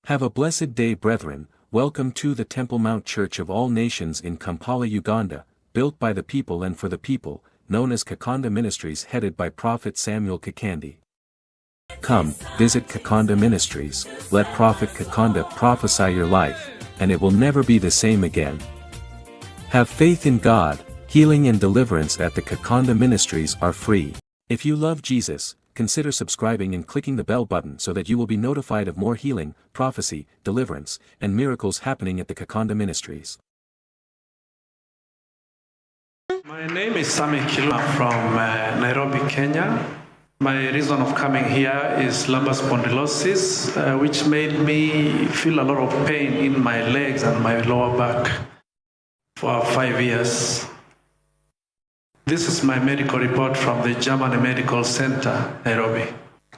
Have a blessed day, brethren. Welcome to the Temple Mount Church of All Nations in Kampala, Uganda, built by the people and for the people, known as Kakande Ministries, headed by Prophet Samuel Kakande. Come, visit Kakande Ministries, let Prophet Kakande prophesy your life, and it will never be the same again. Have faith in God. Healing and deliverance at the Kakande Ministries are free. If you love Jesus, consider subscribing and clicking the bell button so that you will be notified of more healing, prophecy, deliverance, and miracles happening at the Kakande Ministries. My name is Sami Kilwa from Nairobi, Kenya. My reason of coming here is lumbar spondylosis, which made me feel a lot of pain in my legs and my lower back for 5 years. This is my medical report from the German Medical Center, Nairobi.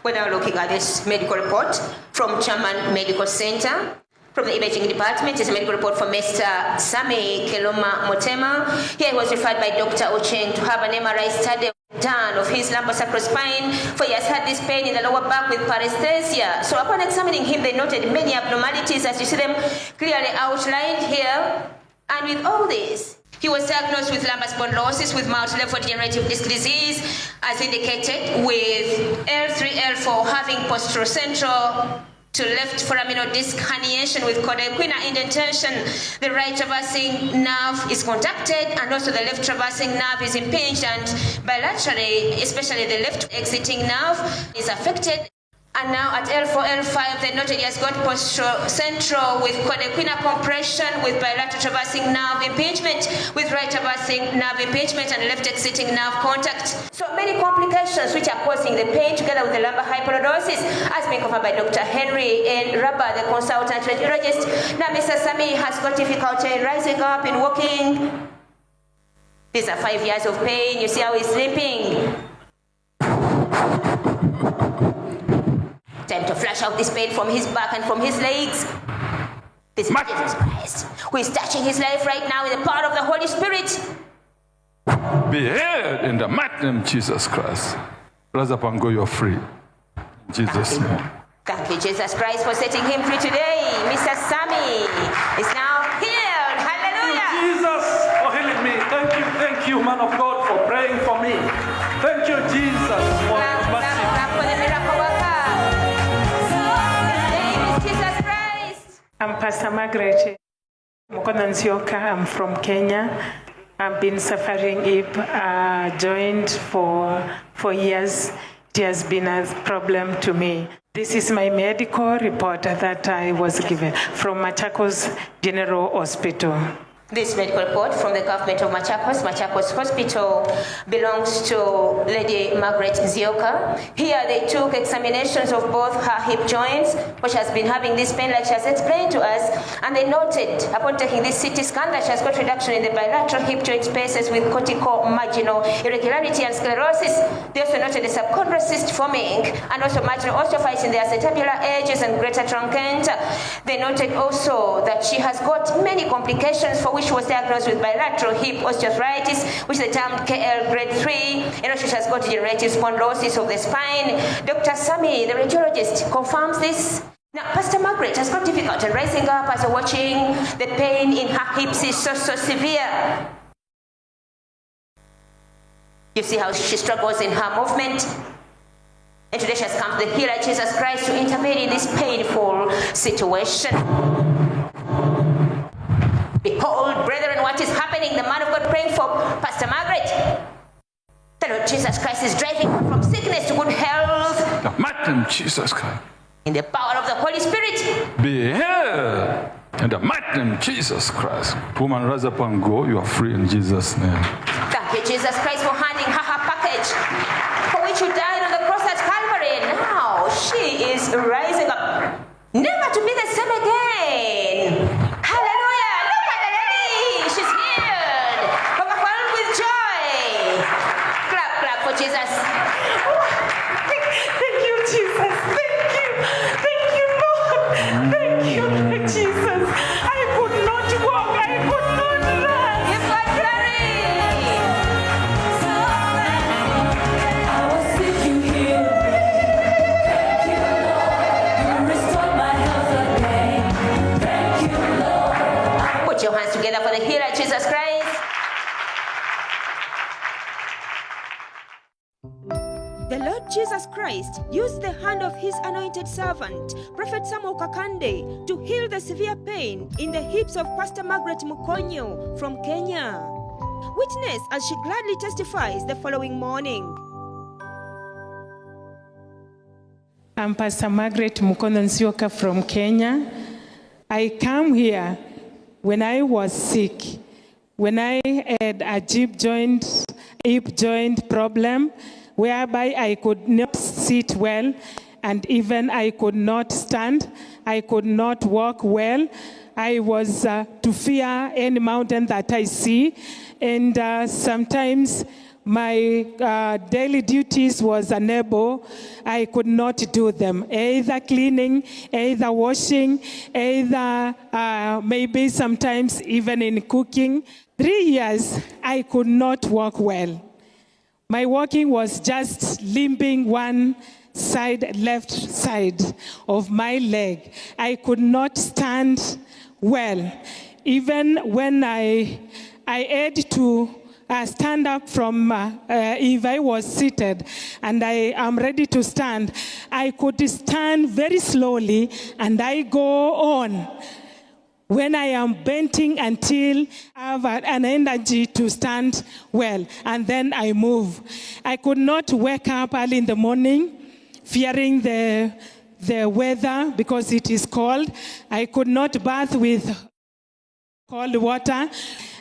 We're now looking at this medical report from German Medical Center. From the imaging department is a medical report from Mr. Sami Keloma Motema. Here he was referred by Dr. Ocheng to have an MRI study done of his lumbosacrospine, for he has had this pain in the lower back with paresthesia. So upon examining him, they noted many abnormalities, as you see them clearly outlined here. And with all this, he was diagnosed with lumbar spondylosis with multi-level degenerative disc disease, as indicated, with L3, L4 having posterocentral to left foraminal disc herniation with codequina indentation. The right traversing nerve is contracted, and also the left traversing nerve is impinged, and bilaterally, especially the left exiting nerve, is affected. And now at L4, L5, they noted he has got posterocentral with codequina compression, with bilateral traversing nerve impingement, with right traversing nerve impingement, and left exiting nerve contact. So many complications which are causing the pain, together with the lumbar hypolordosis, as being confirmed by Dr. Henry N. Rubber, the consultant radiologist. Now Mr. Sami has got difficulty rising up and walking. These are 5 years of pain. You see how he's sleeping. Time to flush out this pain from his back and from his legs. This is Jesus Christ, who is touching his life right now in the power of the Holy Spirit. Be healed in the mighty name of Jesus Christ. Rise up and go, you're free. In Jesus' name. Thank you, Jesus Christ, for setting him free today. Mr. Sami is now healed. Hallelujah. Thank you, Jesus, for healing me. Thank you, man of God, for praying for me. Thank you, Jesus, for your mercy. Clap for the miracle worker. I'm Pastor Margaret Mukonanzioka. I'm from Kenya. I've been suffering hip joint for years. It has been a problem to me. This is my medical report that I was given from Machakos General Hospital. This medical report from the government of Machakos Hospital belongs to Lady Margaret Nzioka. Here they took examinations of both her hip joints, which has been having this pain like she has explained to us, and they noted upon taking this CT scan that she has got reduction in the bilateral hip joint spaces with cortical marginal irregularity and sclerosis. They also noted a subchondral cyst forming and also marginal osteophytes in the acetabular edges and greater truncator. They noted also that she has got many complications for which she was diagnosed with bilateral hip osteoarthritis, which is termed KL grade 3, and also she has got degenerative spondylosis of the spine. Dr. Sami, the radiologist, confirms this. Now, Pastor Margaret has got difficulty rising up as you're watching. The pain in her hips is so severe. You see how she struggles in her movement. And today she has come to the healer Jesus Christ to intervene in this painful situation. Behold, brethren, what is happening? The man of God praying for Pastor Margaret. The Lord Jesus Christ is driving her from sickness to good health. The mighty name of Jesus Christ. In the power of the Holy Spirit. Be healed in the mighty name of Jesus Christ. Woman, rise up and go. You are free in Jesus' name. Thank you, Jesus Christ, for handing her package for which you died on the cross at Calvary. Now she is rising up, never to be the same again. Hallelujah. Look at the lady. She's healed. Overwhelmed with joy. Clap for Jesus. Thank you, Jesus. Thank you. Thank you, Lord. Thank you, Lord Jesus. I could not walk. I could not run. Give God glory. I will see you here. Thank you, Lord. You restored my health. Jesus Christ used the hand of his anointed servant, Prophet Kakande, to heal the severe pain in the hips of Pastor Margaret Mukonyo from Kenya. Witness as she gladly testifies the following morning. I'm Pastor Margaret Mukonyo from Kenya. I come here when I was sick, when I had a hip joint problem, whereby I could not sit well, and even I could not stand. I could not walk well. I was to fear any mountain that I see, and sometimes my daily duties was unable. I could not do them, either cleaning, either washing, either maybe sometimes even in cooking. 3 years, I could not walk well. My walking was just limping one side, left side of my leg. I could not stand well. Even when I had to stand up from, if I was seated and I am ready to stand, I could stand very slowly and I go on. When I am bending until I have an energy to stand well, and then I move. I could not wake up early in the morning, fearing the weather because it is cold. I could not bath with cold water.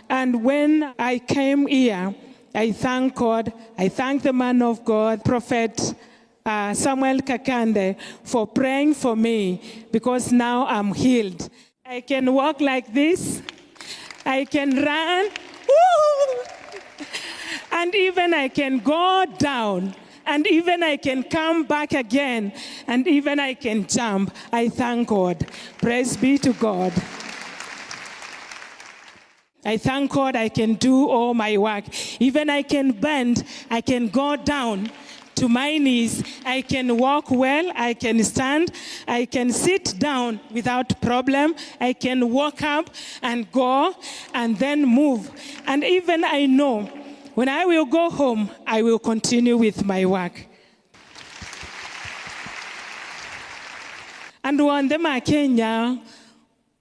And when I came here, I thank God. I thank the man of God, Prophet Samuel Kakande, for praying for me, because now I'm healed. I can walk like this. I can run. Woo! And even I can go down. And even I can come back again. And even I can jump. I thank God. Praise be to God. I thank God I can do all my work. Even I can bend. I can go down to my knees. I can walk well. I can stand. I can sit down without problem. I can walk up and go and then move. And even I know when I will go home, I will continue with my work. And one them Kenya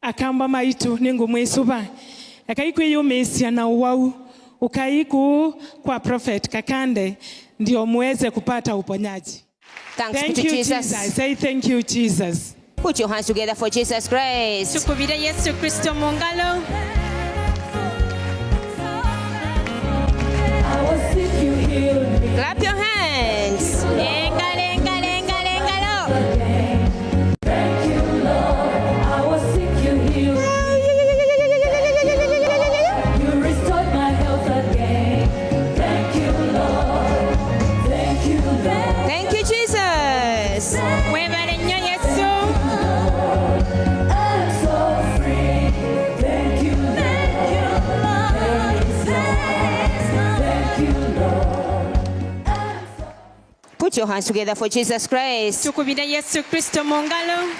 akamba maitu ningu mwesuba. Akaiku yu mesia na uwau. Ukaiku kwa Prophet Kakande ndio muweze kupata uponyaji. Thank you, Jesus. I say thank you, Jesus. Put your hands together for Jesus Christ. Tukubira Yesu Kristo mungalo. Clap your hands. Lenga, lenga, lenga, lenga lo. Thank you, Lord. I was sick, you healed me. You restored my health again. Thank you, Lord. Thank you, Lord. Thank you, Jesus. Mwebale nnyo Yesu. I'm so free. Thank you, Lord. Thank you, Lord. Put your hands together for Jesus Christ. Tukubira Yesu Kristo mungalo.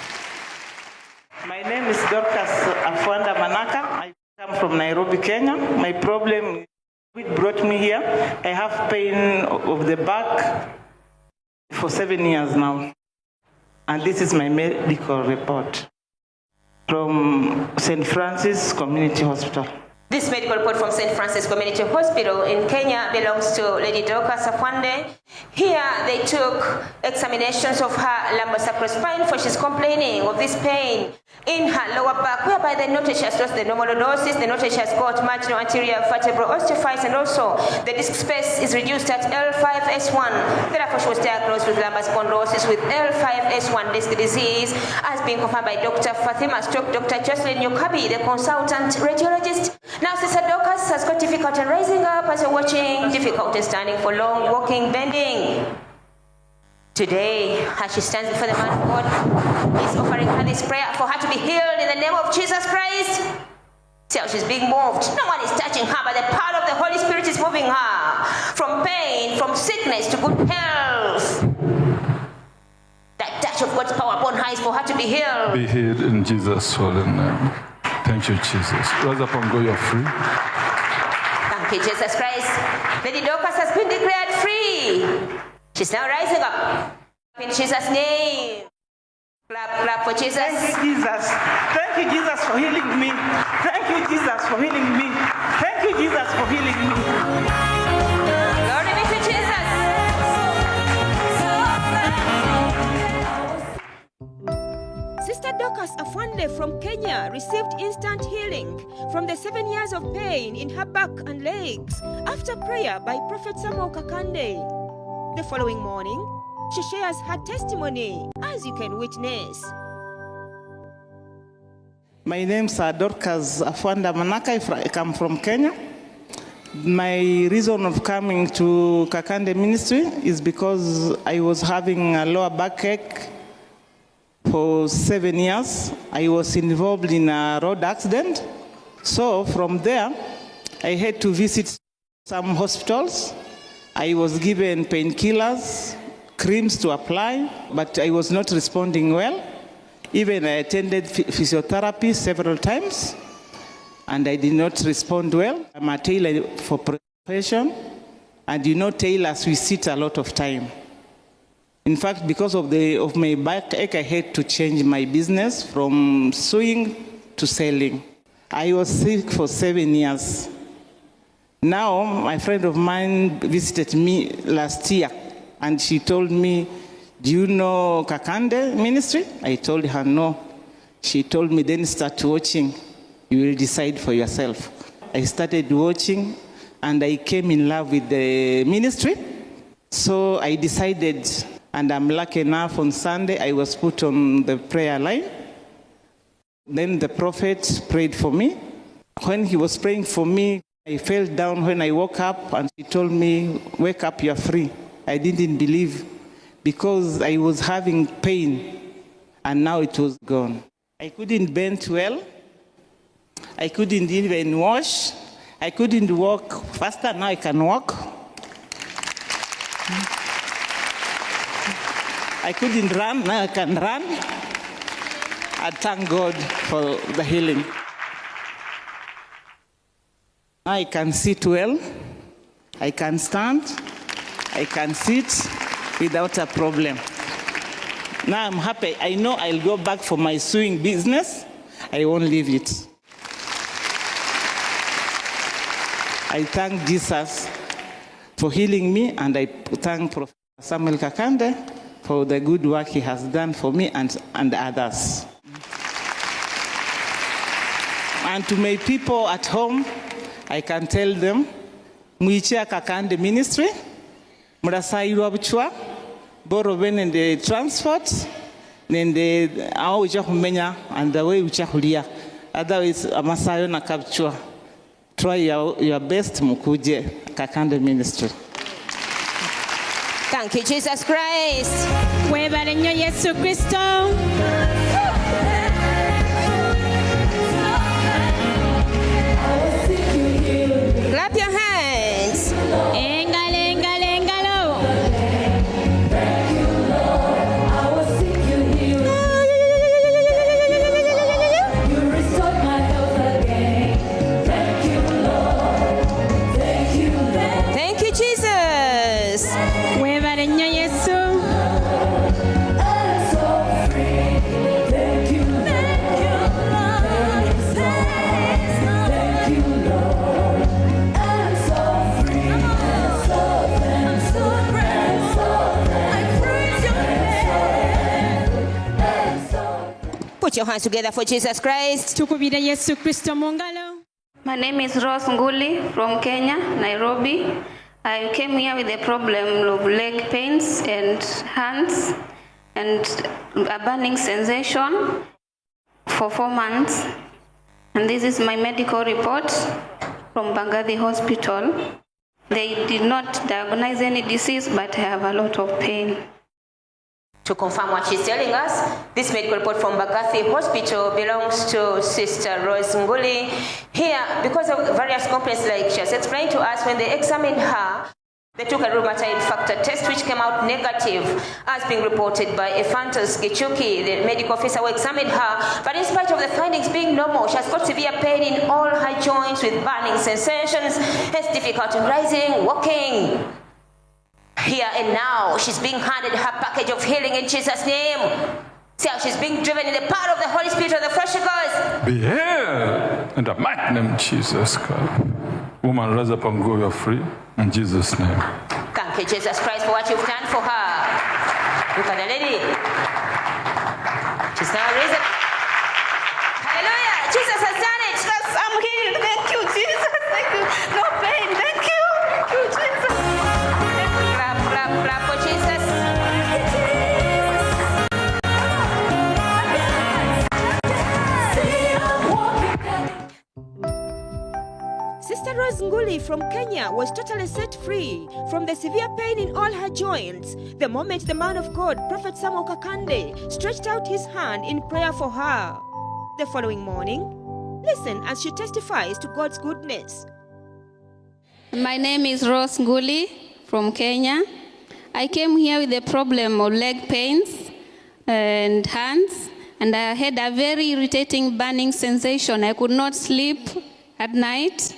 My name is Dorcas Afwanda Manaka. I come from Nairobi, Kenya. My problem brought me here. I have pain of the back for 7 years now. And this is my medical report from St. Francis Community Hospital. This medical report from St. Francis Community Hospital in Kenya belongs to Lady Dorcas Afwande. Here they took examinations of her lumbosacral spine, for she's complaining of this pain in her lower back, whereby they noted she has lost the normal lordosis, they noted she has got marginal anterior vertebral osteophytes, and also the disc space is reduced at L5S1. Therefore, she was diagnosed with lumbar spondylosis with L5S1 disc disease, as being confirmed by Dr. Fatima Stroke, Dr. Jocelyn Yukabi, the consultant radiologist. Now, Sister Dorcas has got difficulty rising up as you're watching, difficulty standing for long, walking, bending. Today, as she stands before the man of God, he's offering her this prayer for her to be healed in the name of Jesus Christ. See how she's being moved. No one is touching her, but the power of the Holy Spirit is moving her from pain, from sickness to good health. That touch of God's power upon her is for her to be healed. Be healed in Jesus' holy name. Thank you, Jesus. Rise up and go, you're free. Thank you, Jesus Christ. Lady Dorcas has been declared free. She's now rising up. In Jesus' name. Clap, clap for Jesus. Thank you, Jesus. Thank you, Jesus, for healing me. Thank you, Jesus, for healing me. Thank you, Jesus, for healing me. Glory be to Jesus. Sister Dorcas Afwande from Kenya received instant healing from the 7 years of pain in her back and legs after prayer by Prophet Kakande. The following morning, she shares her testimony, as you can witness. My name is Dorcas Afwanda Manaka. I come from Kenya. My reason of coming to Kakande Ministry is because I was having a lower backache for 7 years. I was involved in a road accident. So from there, I had to visit some hospitals. I was given painkillers, creams to apply, but I was not responding well. Even I attended physiotherapy several times, and I did not respond well. I'm a tailor for profession, and you know tailors, we sit a lot of time. In fact, because of my backache, I had to change my business from sewing to selling. I was sick for 7 years. Now, my friend of mine visited me last year, and she told me, "Do you know Kakande ministry?" I told her no. She told me, "Then start watching. You will decide for yourself." I started watching, and I came in love with the ministry. So I decided, and I'm lucky enough, on Sunday I was put on the prayer line. Then the prophet prayed for me. When he was praying for me, I fell down when I woke up, and he told me, "Wake up, you're free." I didn't believe, because I was having pain, and now it was gone. I couldn't bend well. I couldn't even wash. I couldn't walk faster. Now I can walk. I couldn't run. Now I can run. I thank God for the healing. Now I can sit well. I can stand. I can sit without a problem. Now I'm happy. I know I'll go back for my sewing business. I won't leave it. I thank Jesus for healing me, and I thank Prophet Samuel Kakande for the good work he has done for me and others. And to my people at home, I can tell them, Muichia Kakande Ministry, Murasairwa Buchwa, Boro Benende Transport, Nende Ao Jahumenya, and the way Uchahulia. Otherwise, Amasayo na Kapchwa. Try your best, Mukuje, Kakande Ministry. Thank you, Jesus Christ. Webale nnyo Yesu Kristo. Clap your hands. Engalo, engalo, engalo. You restored my health again. Thank you, Lord. Thank you, Lord. Thank you, Jesus. Webale nnyo Yesu. I'm so free. Thank you, Lord. Thank you, Lord. I'm so free. I'm so I praise your name. Put your hands together for Jesus Christ. Tukubire Yesu Kristo mu ngalo. My name is Rose Nguli from Kenya, Nairobi. I came here with a problem of leg pains and hands and a burning sensation for 4 months. And this is my medical report from Bangadi Hospital. They did not diagnose any disease, but I have a lot of pain. To confirm what she's telling us, this medical report from Bagathi Hospital belongs to Sister Rose Nguli. Here, because of various complaints like she has explained to us, when they examined her, they took a rheumatoid factor test which came out negative, as being reported by Ephantus Gichuki, the medical officer who examined her. But in spite of the findings being normal, she has got severe pain in all her joints with burning sensations, has difficulty in rising, walking. Here and now, she's being handed her package of healing in Jesus' name. See how she's being driven in the power of the Holy Spirit of the fresh Ghost. Be healed in the mighty name of Jesus Christ. Woman, rise up and go, you're free. In Jesus' name. Thank you, Jesus Christ, for what you've done for her. Look at the lady. She's now risen. Hallelujah. Jesus has done it. I'm healed. Thank you, Jesus. Thank you. No pain. Thank you. Thank you, Jesus. Clap, clap, clap for Jesus. Sister Rose Nguli from Kenya was totally set free from the severe pain in all her joints the moment the man of God, Prophet Kakande, stretched out his hand in prayer for her. The following morning, listen as she testifies to God's goodness. My name is Rose Nguli from Kenya. I came here with the problem of leg pains and hands, and I had a very irritating burning sensation. I could not sleep at night.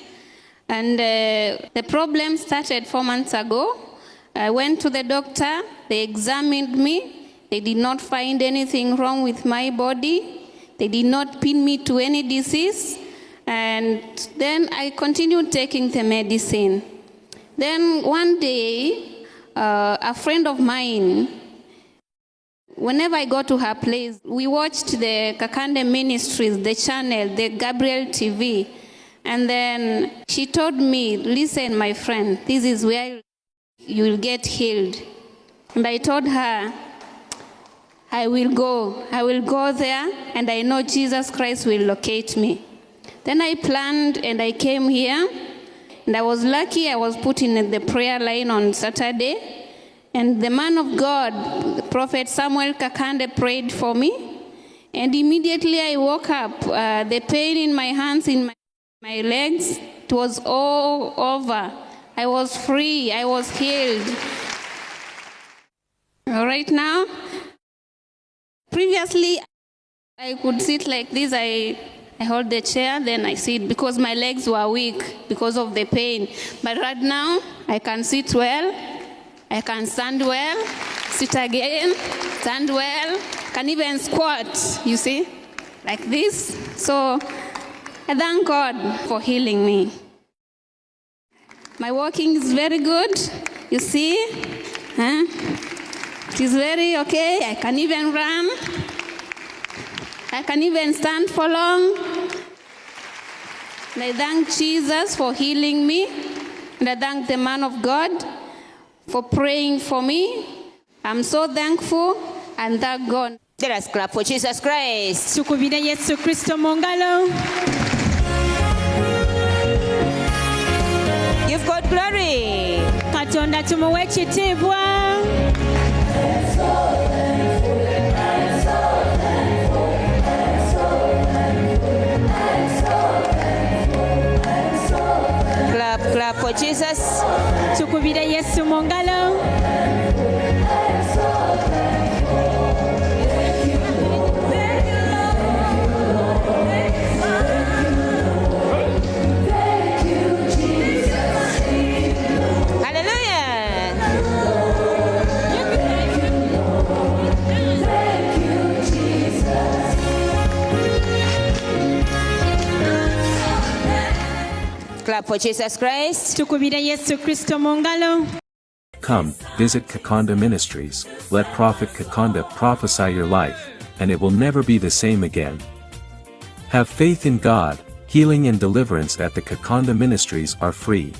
And the problem started 4 months ago. I went to the doctor. They examined me. They did not find anything wrong with my body. They did not pin me to any disease. And then I continued taking the medicine. Then one day, a friend of mine, whenever I go to her place, we watched the Kakandeministries, the channel, the Gabriel TV. And then she told me, listen, my friend, this is where you will get healed. And I told her, I will go there, and I know Jesus Christ will locate me. Then I planned and I came here, and I was lucky. I was put in the prayer line on Saturday, and the man of God, Prophet Kakande, prayed for me, and immediately I woke up. The pain in my hands, in my legs, it was all over. I was free. I was healed. Right now, previously, I could sit like this. I hold the chair, then I sit because my legs were weak because of the pain. But right now, I can sit well. I can stand well, sit again, stand well, can even squat, you see, like this. So I thank God for healing me. My walking is very good, you see. It is very okay. I can even run. I can even stand for long. And I thank Jesus for healing me. And I thank the man of God for praying for me. I'm so thankful and thank God. Let us clap for Jesus Christ. Tukubire Yesu Kristo mungalo. Give God glory. Katonda tumuwe ekitiibwa. Clap, clap for Jesus. Tukubire Yesu mungalo. Clap for Jesus Christ. Tukubire Yesu Kristo mungalo. Come, visit Kakande Ministries, let Prophet Kakande prophesy your life, and it will never be the same again. Have faith in God, healing and deliverance at the Kakande Ministries are free.